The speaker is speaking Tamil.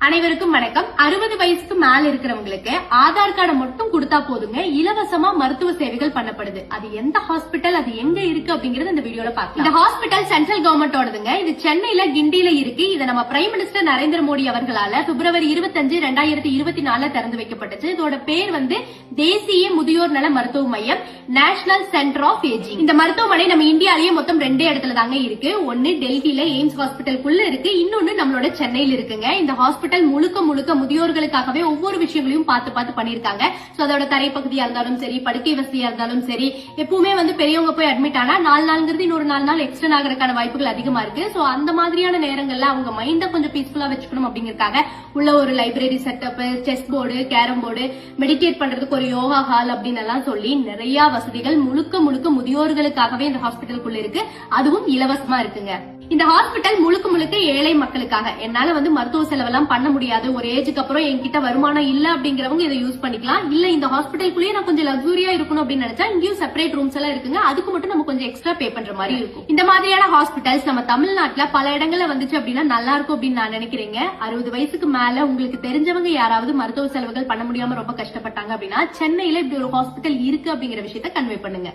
அனைவருக்கும் வணக்கம். 60 வயசுக்கு மேல இருக்கிறவங்களுக்கு ஆதார் கார்டை மட்டும் கொடுத்தா போதுங்க, இலவசமா மருத்துவ சேவைகள் பண்ணப்படுது. அது எந்த ஹாஸ்பிட்டல், அது எங்க இருக்கு அப்படிங்கறது இந்த வீடியோல பார்க்கலாம். இந்த ஹாஸ்பிட்டல் சென்ட்ரல் கவர்மெண்டோடதுங்க. இது சென்னையில கிண்டியில இருக்கு. இதை நம்ம பிரைம் மினிஸ்டர் நரேந்திர மோடி அவர்களால பிப்ரவரி 25, 2024 திறந்து வைக்கப்பட்டுச்சு. இதோட பேர் தேசிய முதியோர் நல மருத்துவ மையம், நேஷனல் சென்டர் ஆஃப் ஏஜிங். இந்த மருத்துவமனை நம்ம இந்தியாலேயே மொத்தம் 2 இடத்துல தாங்க இருக்கு. ஒன்னு டெல்லியில எய்ம்ஸ் ஹாஸ்பிட்டலுக்குள்ள இருக்கு, இன்னொன்னு நம்மளோட சென்னையில இருக்குங்க. இந்த ஹாஸ்பிட்டல் முழுக்க முழுக்க முதியோர்களுக்காகவே ஒவ்வொரு விஷயங்களையும் பார்த்து பண்ணிருக்காங்க. அதோட தரைப்பகுதியா இருந்தாலும் சரி, படுக்கை வசதியா இருந்தாலும் சரி, எப்பவுமே பெரியவங்க போய் அட்மிட் ஆனா 4 நாள்ங்கிறது இன்னொரு 4 நாள் எக்ஸ்டெண்ட் ஆகிறதுக்கான வாய்ப்புகள் அதிகமா இருக்கு. சோ அந்த மாதிரியான நேரங்கள்ல அவங்க மைண்ட கொஞ்சம் பீஸ்ஃபுல்லா வச்சுக்கணும் அப்படிங்கறதுக்காக உள்ள ஒரு library setup, chess board, carrom board, meditate பண்றதுக்கு ஒரு யோகா ஹால் அப்படின்னு எல்லாம் சொல்லி நிறைய வசதிகள் முழுக்க முழுக்க முதியோர்களுக்காகவே இந்த ஹாஸ்பிட்டலுக்குள்ள இருக்கு. அதுவும் இலவசமா இருக்குங்க. இந்த ஹாஸ்பிட்டல் முழுக்க முழுக்க ஏழை மக்களுக்காக. என்னால மருத்துவ செலவெல்லாம் பண்ண முடியாது, ஒரு ஏஜுக்கு அப்புறம் என்கிட்ட வருமானம் இல்ல அப்படிங்கிறவங்க இதை யூஸ் பண்ணிக்கலாம். இல்ல இந்த ஹாஸ்பிட்டலுக்குள்ளேயே நான் கொஞ்சம் லக்ஸூரியா இருக்கணும் அப்படின்னு நினைச்சா இங்கேயும் செப்பரேட் ரூம்ஸ் எல்லாம் இருக்குங்க. அதுக்கு மட்டும் நம்ம கொஞ்சம் எக்ஸ்ட்ரா பே பண்ற மாதிரி இருக்கும். இந்த மாதிரியான ஹாஸ்பிட்டல்ஸ் நம்ம தமிழ்நாட்டுல பல இடங்கள்ல வந்துச்சு அப்படின்னா நல்லா இருக்கும் அப்படின்னு நான் நினைக்கிறேங்க. 60 வயசுக்கு மேல உங்களுக்கு தெரிஞ்சவங்க யாராவது மருத்துவ செலவுகள் பண்ண முடியாம ரொம்ப கஷ்டப்பட்டாங்க அப்படின்னா சென்னையில இப்படி ஒரு ஹாஸ்பிட்டல் இருக்கு அப்படிங்கிற விஷயத்த கன்வே பண்ணுங்க.